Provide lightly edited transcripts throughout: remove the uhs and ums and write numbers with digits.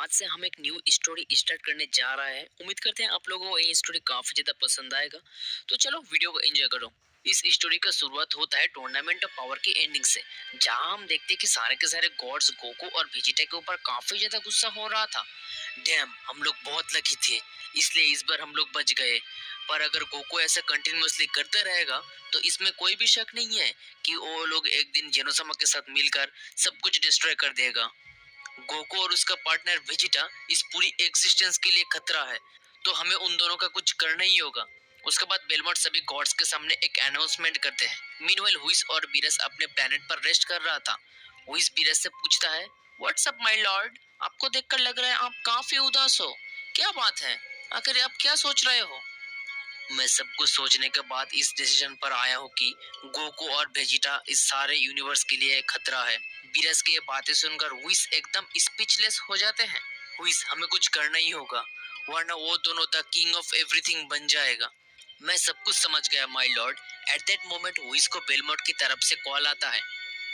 आज से हम एक न्यू स्टोरी स्टार्ट करने जा रहा है। उम्मीद करते हैं आप लोगों को ये स्टोरी काफी ज्यादा पसंद आएगा। तो चलो वीडियो को एंजॉय करो। इस स्टोरी का शुरुआत होता है टूर्नामेंट ऑफ पावर की एंडिंग से, जहां हम देखते हैं कि सारे के सारे गॉड्स गोकू और वेजिटा के ऊपर काफी ज्यादा गुस्सा हो रहा था। डैम, हम लोग बहुत लकी थे, इसलिए इस बार हम लोग बच गए। पर अगर गोकू ऐसा कंटिन्यूअसली करते रहेगा तो इसमें कोई भी शक नहीं है कि वो लोग एक दिन जेनोसामा के साथ मिलकर सब कुछ डिस्ट्रॉय कर देगा। गोको और उसका पार्टनर वेजिटा इस पूरी एग्जिस्टेंस के लिए खतरा है, तो हमें उन दोनों का कुछ करना ही होगा। उसके बाद बेलमोट सभी गॉड्स के सामने एक अनाउंसमेंट करते हैं। मीनवाइल हुइस और बीरस अपने प्लेनेट पर रेस्ट कर रहा था। हुइस बीरस से पूछता है, व्हाट्स अप माय लॉर्ड, आपको देखकर लग रहा है आप काफी उदास हो। क्या बात है, आखिर आप क्या सोच रहे हो? मैं सब कुछ सोचने के बाद इस डिसीजन पर आया हूँ कि गोकू और वेजिटा इस सारे यूनिवर्स के लिए खतरा है। बीरस की ये बातें सुनकर हुइस एकदम स्पीचलेस हो जाते हैं। हुइस, हमें कुछ करना ही होगा, वरना वो दोनों द किंग ऑफ एवरीथिंग बन जाएगा। मैं सब कुछ समझ गया my lord. At that moment हुइस को बेलमोट की तरफ से कॉल आता है।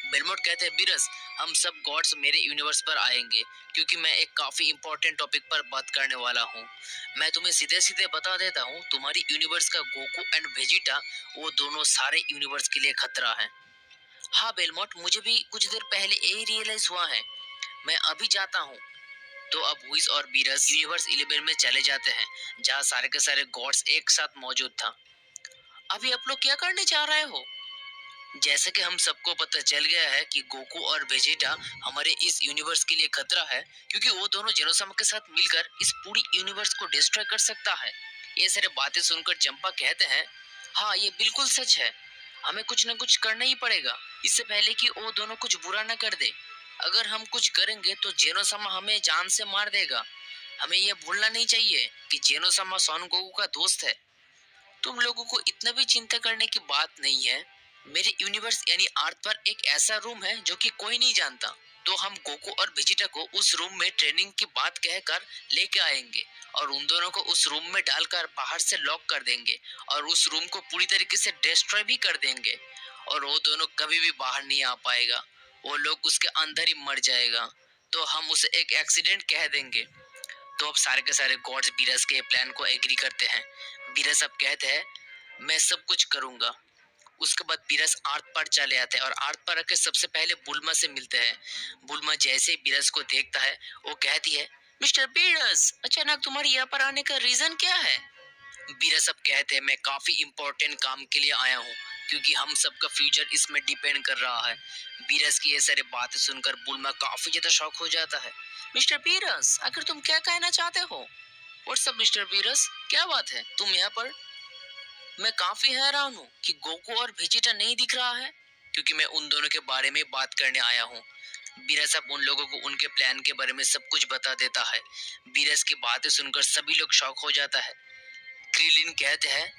बेलमोट कहते हैं, बीरस, हम सब गॉड्स मेरे यूनिवर्स पर आएंगे, क्योंकि मैं एक काफी इंपॉर्टेंट टॉपिक पर बात करने वाला हूँ। मैं तुम्हें सीधे सीधे बता देता हूँ, तुम्हारी यूनिवर्स का गोकू एंड वेजिटा, वो दोनों सारे यूनिवर्स के लिए खतरा है। हाँ बेलमोट, मुझे भी कुछ देर पहले यही रियलाइज हुआ है। मैं अभी जाता हूँ। तो अब हुइस और बीरस यूनिवर्स 11 में चले जाते हैं, जहाँ सारे के सारे गॉड्स एक साथ मौजूद था। अभी आप लोग क्या करने जा रहे हो? जैसे कि हम सबको पता चल गया है कि गोकू और वेजिटा हमारे इस यूनिवर्स के लिए खतरा है, क्योंकि वो दोनों जेनोसामा के साथ मिलकर इस पूरी यूनिवर्स को डिस्ट्रॉय कर सकता है। ये सारे बातें सुनकर चंपा कहते हैं, हाँ ये बिल्कुल सच है, हमें कुछ न कुछ करना ही पड़ेगा, इससे पहले कि वो दोनों कुछ बुरा न कर दे। अगर हम कुछ करेंगे तो जेनोसामा हमें जान से मार देगा। हमें यह भूलना नहीं चाहिए कि जेनोसामा सन गोकू का दोस्त है। तुम लोगों को इतना भी चिंता करने की बात नहीं है। मेरे यूनिवर्स यानी अर्थ पर एक ऐसा रूम है जो कि कोई नहीं जानता। तो हम गोकू और वेजिटा को उस रूम में ट्रेनिंग की बात कहकर लेके आएंगे और उन दोनों को उस रूम में डालकर बाहर से लॉक कर देंगे और उस रूम को पूरी तरीके से डिस्ट्रॉय भी कर देंगे और वो दोनों कभी भी बाहर नहीं आ पाएगा। वो लोग उसके अंदर ही मर जाएगा। तो हम उसे एक एक्सीडेंट कह देंगे। तो अब सारे के सारे गॉड्स बीरस के प्लान को एग्री करते हैं। बीरस अब कहते हैं, मैं सब कुछ करूंगा। उसके बाद बीरस आर्थ पर चले आते हैं और आर्थ पर आके सबसे पहले बुल्मा से मिलते हैं। बुल्मा जैसे ही बीरस को देखता है, वो कहती है, मिस्टर बीरस, अचानक तुम्हारे यहाँ पर आने का रीजन क्या है? बीरस अब कहते हैं, मैं काफी इंपॉर्टेंट काम के लिए आया हूँ, क्योंकि हम सबका फ्यूचर इसमें डिपेंड कर रहा है। बीरस की ये सारी बातें सुनकर बुल्मा काफी ज्यादा शॉक हो जाता है। मिस्टर बीरस, आखिर तुम क्या कहना चाहते हो? व्हाट्सअप मिस्टर बीरस, क्या बात है तुम यहाँ पर? मैं काफी हैरान हूँ कि गोकू और वेजिटा नहीं दिख रहा है, क्योंकि मैं उन दोनों के बारे में बात करने आया हूँ। बीरस अब उन लोगों को उनके प्लान के बारे में सब कुछ बता देता है। बीरस की बातें सुनकर सभी लोग शॉक हो जाता है। क्रिलिन कहते हैं,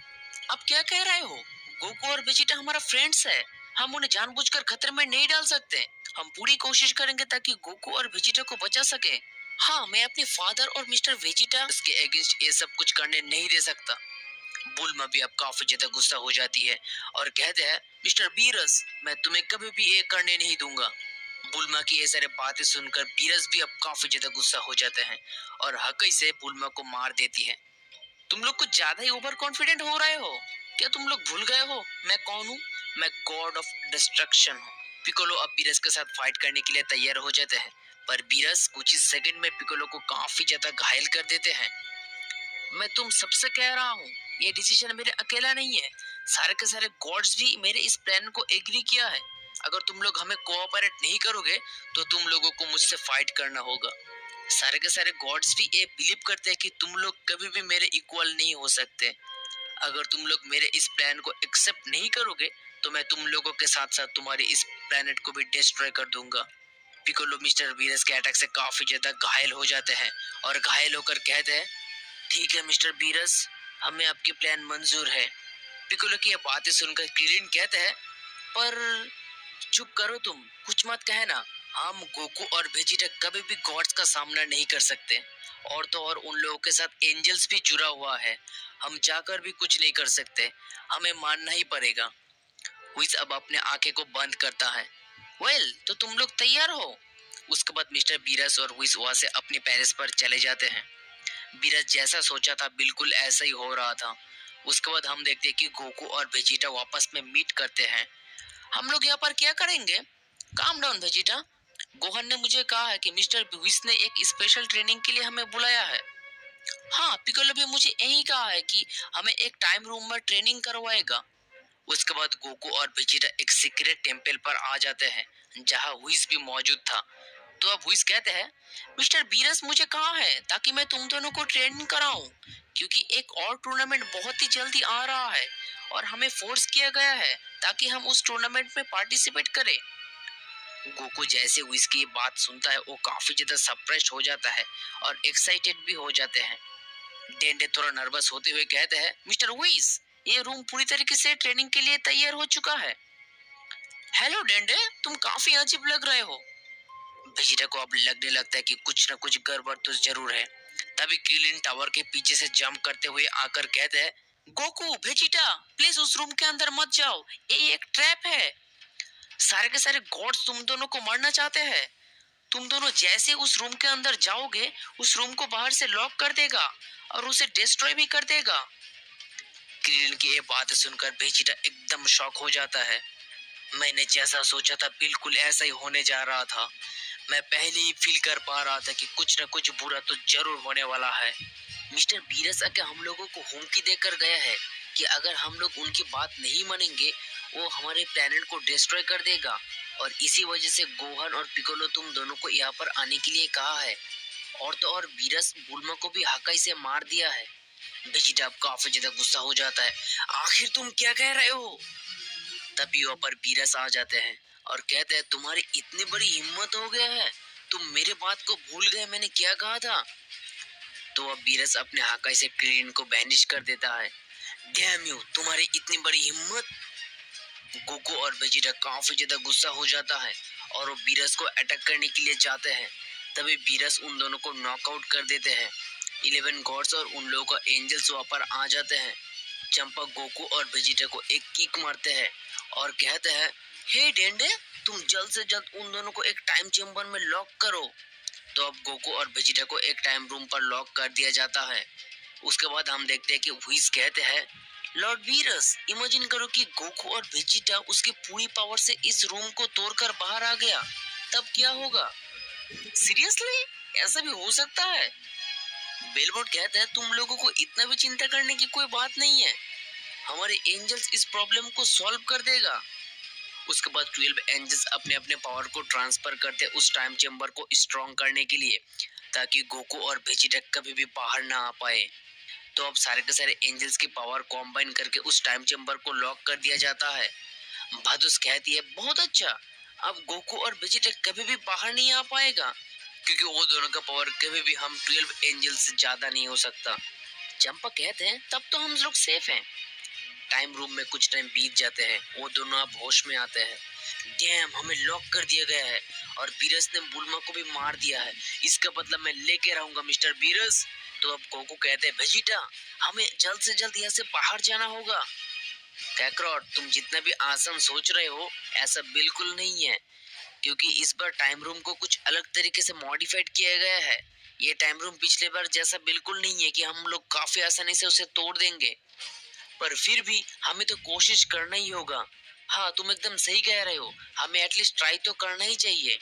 आप क्या कह रहे हो? गोकू और वेजिटा हमारा फ्रेंड्स है, हम उन्हें जानबूझकर खतरे में नहीं डाल सकते। हम पूरी कोशिश करेंगे ताकि गोकू और वेजिटा को बचा सके। हाँ, मैं अपने फादर और मिस्टर वेजिटा के अगेंस्ट ये सब कुछ करने नहीं दे सकता। बुल्मा भी अब काफी ज्यादा गुस्सा हो जाती है और कहते हैं, मिस्टर बीरस, मैं तुम्हें कभी भी ये करने नहीं दूंगा। बुल्मा की ये सारी बातें सुनकर बीरस भी अब काफी ज्यादा गुस्सा हो जाते हैं और हकई से बुल्मा को मार देती है। तुम लोग कुछ ज्यादा ही ओवर कॉन्फिडेंट हो रहे हो। क्या तुम लोग भूल गए हो मैं कौन हूँ? मैं गॉड ऑफ डिस्ट्रक्शन हूँ। पिकोलो अब बीरस के साथ फाइट करने के लिए तैयार हो जाते हैं, पर बीरस कुछ ही सेकंड में पिकोलो को काफी ज्यादा घायल कर देते हैं। मैं तुम सबसे कह रहा हूँ, ये डिसीजन मेरे अकेला नहीं है, सारे के सारे गॉड्स भी मेरे इस प्लान को एग्री किया है। अगर तुम लोग हमें कोऑपरेट नहीं करोगे तो तुम लोगों को मुझसे फाइट करना होगा। सारे के सारे गॉड्स भी ये बिलीव करते हैं कि तुम लोग कभी भी मेरे इक्वल नहीं हो सकते। अगर तुम लोग मेरे इस प्लान को एक्सेप्ट नहीं करोगे तो मैं तुम लोगों के साथ साथ तुम्हारे इस प्लेनेट को भी डिस्ट्रॉय कर दूंगा। पिकोलो मिस्टर वीरस के अटैक से काफी ज्यादा घायल हो जाते हैं और घायल होकर कहते हैं, ठीक है मिस्टर बीरस, हमें आपकी प्लान मंजूर है। पिकोलो की ये बातें सुनकर क्रिलिन कहते हैं, पर चुप करो तुम, कुछ मत कहना। हम गोकू और वेजिटा कभी भी गॉड्स का सामना नहीं कर सकते। और तो और उन लोगों के साथ एंजल्स भी जुड़ा हुआ है, हम चाहकर भी कुछ नहीं कर सकते, हमें मानना ही पड़ेगा। विज अब अपने आंखें को बंद करता है। वेल, तो तुम लोग तैयार हो? उसके बाद मिस्टर बीरस और हुइस वहां से अपने पेरिस पर चले जाते हैं। बीरस जैसा सोचा था बिल्कुल ऐसा ही हो रहा था। उसके बाद हम देखते हैं कि गोकू और वेजिटा वापस में मीट करते हैं। हम लोग यहाँ पर क्या करेंगे? Calm down Vegeta. गोहन ने मुझे कहा है कि मिस्टर हुइस ने एक स्पेशल ट्रेनिंग के लिए हमें बुलाया है। हाँ, पिकोलो भी मुझे यही कहा है कि हमें एक टाइम रूम में ट्रेनिंग करवाएगा। उसके बाद गोकू और वेजिटा एक सीक्रेट टेंपल पर आ जाते हैं जहाँ हुइस भी मौजूद था। तो अब हुइस कहते हैं, मिस्टर बीरस मुझे कहा है ताकि मैं तुम दोनों को ट्रेनिंग कराऊं, क्योंकि एक और टूर्नामेंट बहुत ही जल्दी आ रहा है और हमें फोर्स किया गया है ताकि हम उस टूर्नामेंट में पार्टिसिपेट करें। गोकू जैसे हुइस की बात सुनता है वो काफी ज्यादा सरप्राइज हो जाता है और एक्साइटेड भी हो जाते हैं। डेंडे थोड़ा नर्वस होते हुए कहते हैं, मिस्टर हुइस, ये रूम पूरी तरीके से ट्रेनिंग के लिए तैयार हो चुका है। हेलो डेंडे, तुम काफी अजीब लग रहे हो। वेजिटा को अब लगने लगता है कि कुछ न कुछ गड़बड़ तो जरूर है। तभी क्रीलिन टावर के पीछे से जंप करते हुए आकर कहते हैं, गोकू वेजिटा प्लीज उस रूम के अंदर मत जाओ, ये एक ट्रैप है। सारे के सारे गॉड्स तुम दोनों को मारना चाहते हैं। तुम दोनों जैसे उस रूम के अंदर जाओगे उस रूम को बाहर से लॉक कर देगा और उसे डिस्ट्रॉय भी कर देगा। क्रीलिन की ये बात सुनकर वेजिटा एकदम शॉक हो जाता है। मैंने जैसा सोचा था बिल्कुल ऐसा ही होने जा रहा था। मैं पहले ही फील कर पा रहा था कि कुछ न कुछ बुरा तो जरूर होने वाला है। मिस्टर बीरस आके हम लोगों को हुमकी देकर गया है कि अगर हम लोग उनकी बात नहीं मानेंगे वो हमारे प्लेनेट को डिस्ट्रॉय कर देगा, और इसी वजह से गोहन और पिकोलो तुम दोनों को यहाँ पर आने के लिए कहा है। और तो और बीरस बुल्मा को भी हकाई से मार दिया है। वेजिटा काफी ज्यादा गुस्सा हो जाता है। आखिर तुम क्या कह रहे हो? तभी वहाँ पर बीरस आ जाते हैं और कहते हैं, तुम्हारी इतनी बड़ी हिम्मत हो गया है, तुम मेरे बात को भूल गए मैंने क्या कहा था। तो अब बीरस अपने हकाई से क्रीन को बैनिश कर देता है। डैम यू, तुम्हारी इतनी बड़ी हिम्मत। गोकू और वेजिटा काफी ज्यादा गुस्सा हो जाता है और वो बीरस को अटैक करने के लिए जाते हैं। तभी बीरस उन दोनों को नॉकआउट कर देते हैं। 11 गॉड्स और उन लोगों का एंजल्स वहां पर आ जाते हैं। चंपा गोकू और वेजिटा को एक किक मारते हैं और कहते हैं, हे डेंडे, तुम जल्द से जल्द उन दोनों को एक टाइम चेम्बर में लॉक करो। तो अब गोकू और वेजिटा को एक टाइम रूम पर लॉक कर दिया जाता है। उसके बाद हम देखते हैं कि व्हिस कहते हैं, लॉर्ड वीरस, इमेजिन करो कि गोकू और वेजिटा उसकी पूरी पावर से इस रूम को तोड़कर बाहर आ गया, तब क्या होगा? सीरियसली, ऐसा भी हो सकता है? बेलबोर्ड कहता है, तुम लोगों को इतना भी चिंता करने की कोई बात नहीं है, हमारे एंजल्स इस प्रॉब्लम को सॉल्व कर देगा। उसके बाद 12 एंजल्स अपने अपने पावर को ट्रांसफर करते उस टाइम चेम्बर को स्ट्रॉन्ग करने के लिए, ताकि गोकू और वेजिटा कभी भी बाहर ना आ पाए। तो अब सारे के सारे एंजल्स की पावर कॉम्बाइन करके उस टाइम चेम्बर को लॉक कर दिया जाता है। भादुस कहती है, बहुत अच्छा, अब गोकू और वेजिटा कभी भी बाहर नहीं आ पाएगा, क्योंकि वो दोनों का पावर कभी भी हम 12 एंजल से ज्यादा नहीं हो सकता। चंपा कहते हैं, तब तो हम लोग सेफ हैं। टाइम रूम में कुछ टाइम बीत जाते हैं, वो दोनों अब होश में आते हैं। डैम, हमें लॉक कर दिया गया है और बीरस ने बुल्मा को भी मार दिया है, इसका बदला मैं लेके रहूंगा मिस्टर बीरस। तो अब गोकू कहते हैं, वेजिटा, हमें जल्द से जल्द यहाँ से बाहर जाना होगा। कैकरॉट, तुम जितना भी आसान सोच रहे हो ऐसा बिल्कुल नहीं है, क्योंकि इस बार टाइम रूम को कुछ अलग तरीके से मॉडिफाइड किया गया है। ये टाइम रूम पिछले बार जैसा बिल्कुल नहीं है कि हम लोग काफी आसानी से उसे तोड़ देंगे, पर फिर भी हमें तो कोशिश करना ही होगा। हाँ, तुम एकदम सही कह रहे हो, हमें एटलीस्ट ट्राई तो करना ही चाहिए।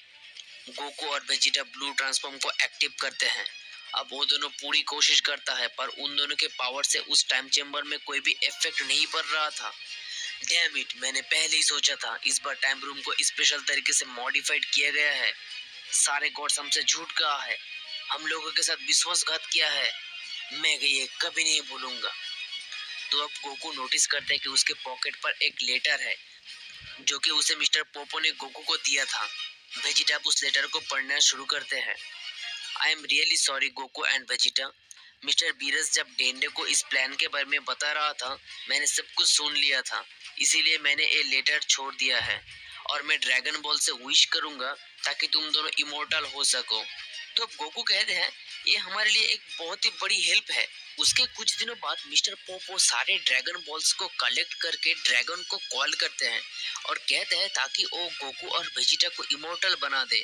गोकू और वेजिटा ब्लू ट्रांसफॉर्म को एक्टिव करते हैं। अब वो दोनों पूरी कोशिश करता है, पर उन दोनों के पावर से उस टाइम चेम्बर में कोई भी इफेक्ट नहीं पड़ रहा था। डैम इट, मैंने पहले ही सोचा था, इस बार टाइम रूम को स्पेशल तरीके से मॉडिफाइड किया गया है। सारे गॉड्स हमसे झूठ कहा है, हम लोगों के साथ विश्वासघात किया है, मैं ये कभी नहीं भूलूंगा। तो अब गोकू नोटिस करते हैं कि उसके पॉकेट पर एक लेटर है जो कि उसे मिस्टर पोपो ने गोकू को दिया था। वेजिटा उस लेटर को पढ़ना शुरू करते हैं। I am really sorry Goku and Vegeta. Mister Beerus जब डेंडे को इस प्लान के बारे में बता रहा था, मैंने सब कुछ सुन लिया था, इसीलिए मैंने ये लेटर छोड़ दिया है और मैं ड्रैगन बॉल से विश करूंगा ताकि तुम दोनों इमोर्टल हो सको। तो गोकू कहते हैं, ये हमारे लिए एक बहुत ही बड़ी हेल्प है। उसके कुछ दिनों बाद मिस्टर पोपो सारे ड्रैगन बॉल्स को कलेक्ट करके ड्रैगन को कॉल करते हैं और कहते हैं ताकि वो गोकू और वेजिटा को इमोर्टल बना दे।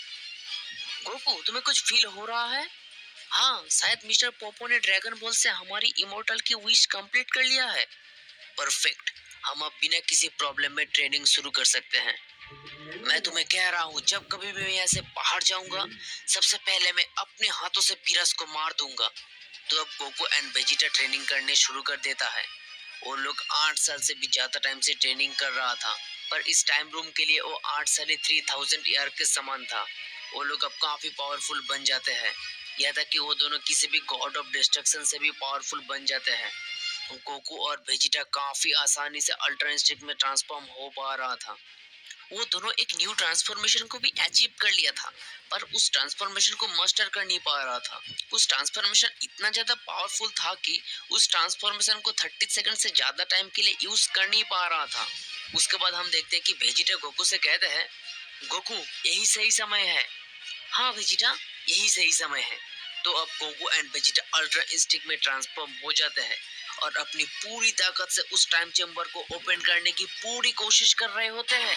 गोकू, तुम्हें कुछ फील हो रहा है? हाँ, शायद मिस्टर पोपो ने ड्रैगन बॉल से हमारी इमोर्टल की विश कंप्लीट कर लिया है। परफेक्ट। हम अब बिना किसी प्रॉब्लम में ट्रेनिंग शुरू कर सकते हैं। मैं तुम्हें कह रहा हूँ, जब कभी भी मैं यहाँ से बाहर जाऊंगा, सबसे पहले मैं अपने हाथों से बीरस को मार दूंगा। तो अब गोकू एंड वेजिटा ट्रेनिंग करने शुरू कर देता है। वो लोग 8 साल से भी ज्यादा टाइम से ट्रेनिंग कर रहा था, पर इस टाइम रूम के लिए वो 8 साढ़े 3000 ईयर के समान था। वो लोग अब काफी पावरफुल बन जाते हैं, यहाँ तक कि वो दोनों किसी भी गॉड ऑफ डिस्ट्रक्शन से भी पावरफुल बन जाते हैं। गोकू और वेजिटा काफी आसानी से अल्ट्रा इंस्टिंक्ट में ट्रांसफॉर्म हो पा रहा था। वो दोनों एक न्यू ट्रांसफॉर्मेशन को भी अचीव कर लिया था, पर उस ट्रांसफॉर्मेशन को मास्टर कर नहीं पा रहा था। उस ट्रांसफॉर्मेशन इतना ज्यादा पावरफुल था कि उस ट्रांसफॉर्मेशन को 30 सेकंड से ज्यादा टाइम के लिए यूज कर नहीं पा रहा था। उसके बाद हम देखते हैं कि वेजिटा गोकू से कहते हैं, गोकू, यही सही समय है। हाँ वेजिटा, यही सही समय है। तो अब Goku and Vegeta ultra instinct में ट्रांसफॉर्म हो जाते हैं और अपनी पूरी ताकत से उस टाइम चेम्बर को ओपन करने की पूरी कोशिश कर रहे होते हैं।